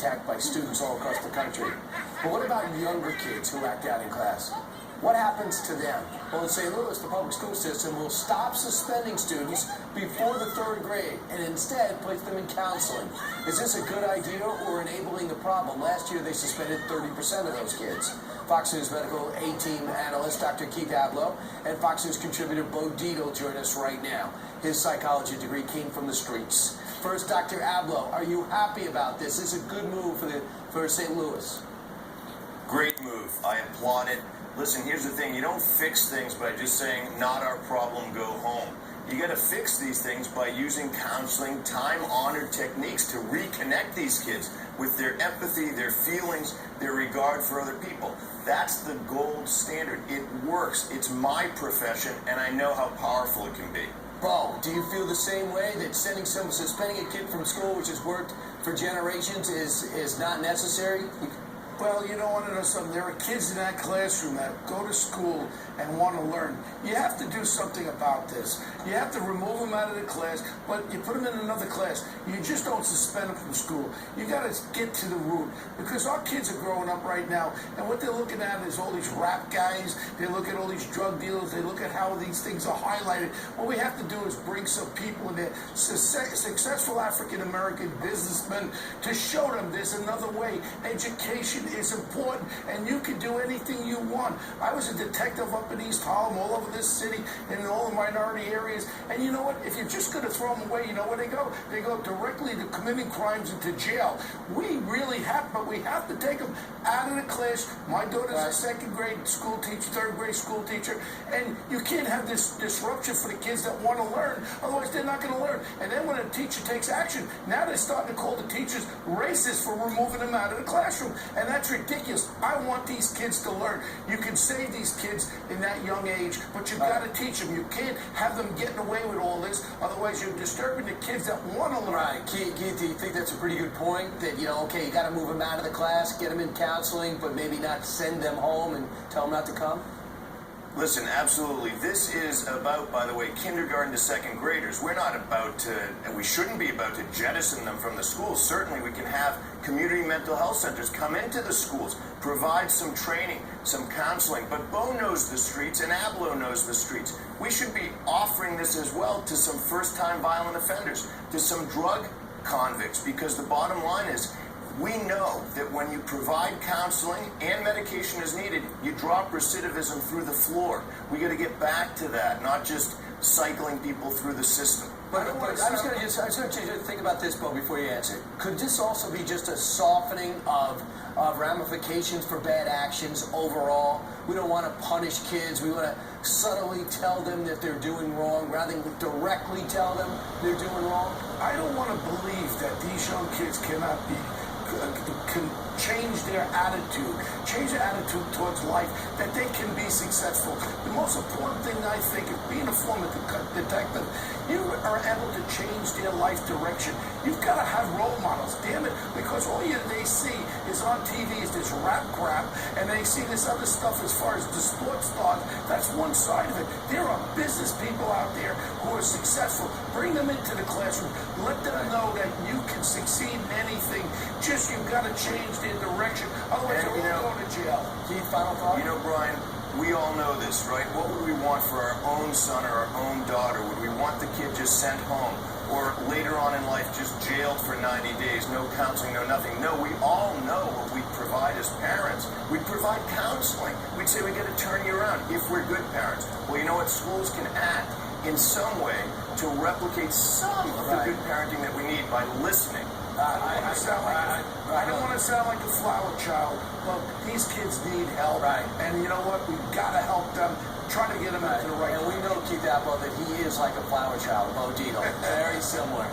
attacked by students all across the country. But what about younger kids who act out in class? What happens to them? Well, in St. Louis, the public school system will stop suspending students before the 3rd grade and instead place them in counseling. Is this a good idea or enabling the problem? Last year, they suspended 30% of those kids. Fox News medical A-team analyst Dr. Keith Ablow and Fox News contributor Bo Dietl join us right now. His psychology degree came from the streets. First, Dr. Ablow, are you happy about this? This is a good move for St. Louis. Great move. I applaud it. Listen, here's the thing. You don't fix things by just saying, not our problem, go home. You got to fix these things by using counseling, time-honored techniques to reconnect these kids with their empathy, their feelings, their regard for other people. That's the gold standard. It works. It's my profession, and I know how powerful it can be. Bo, do you feel the same way that suspending a kid from school, which has worked for generations, is not necessary? Well, you don't want to know something. There are kids in that classroom that go to school and want to learn. You have to do something about this. You have to remove them out of the class, but you put them in another class. You just don't suspend them from school. You got to get to the root, because our kids are growing up right now, and what they're looking at is all these rap guys. They look at all these drug dealers. They look at how these things are highlighted. What we have to do is bring some people in there, successful African-American businessmen, to show them there's another way. Education is important, and you can do anything you want. I was a detective up in East Harlem, all over this city, in all the minority areas, and you know what? If you're just going to throw them away, you know where they go? They go directly to committing crimes into jail. We really have, but we have to take them out of the class. My daughter's a 2nd grade school teacher, 3rd grade school teacher, and you can't have this disruption for the kids that want to learn. Otherwise, they're not going to learn. And then when a teacher takes action, now they're starting to call the teachers racist for removing them out of the classroom, and that's ridiculous. I want these kids to learn. You can save these kids in that young age, but you've got to teach them. You can't have them getting away with all this. Otherwise, you're disturbing the kids that want to learn. Right. Keith, do you think that's a pretty good point? That, you got to move them out of the class, get them in counseling, but maybe not send them home and tell them not to come? Listen, absolutely. This is about, by the way, kindergarten to 2nd graders. We're not about to, and we shouldn't be about to jettison them from the schools. Certainly we can have community mental health centers come into the schools, provide some training, some counseling. But Bo knows the streets and Ablow knows the streets. We should be offering this as well to some first-time violent offenders, to some drug convicts, because the bottom line is, we know that when you provide counseling and medication as needed, you drop recidivism through the floor. We got to get back to that, not just cycling people through the system. But I was going to think about this, Bo, before you answer. Could this also be just a softening of ramifications for bad actions overall? We don't want to punish kids. We want to subtly tell them that they're doing wrong rather than directly tell them they're doing wrong. I don't want to believe that these young kids cannot be can change their attitude towards life, that they can be successful. The most important thing, I think, is being a former detective. You are able to change their life direction. You've got to have role models, damn it, because all they see is on TV is this rap crap, and they see this other stuff as far as the sports stars. That's one side of it. There are business people out there who are successful. Bring them into the classroom. Let them know that you can succeed in anything. Just you've got to change their direction. Otherwise, you're all going to jail. Keith, final thought? Brian, we all know this, right? What would we want for our own son or our own daughter? Would we want the kid just sent home? Or later on in life, just jailed for 90 days, no counseling, no nothing? No, we all know what we provide as parents. We provide counseling. We'd say we got to turn you around if we're good parents. Well, you know what? Schools can act in some way to replicate some of the good parenting that we need by listening. I don't want to sound like a flower child, but these kids need help. Right. And you know what? We've got to help them. Try to get them into the right. And we know, Keith Apple, that he is like a flower child, Bo Dietl. Very similar.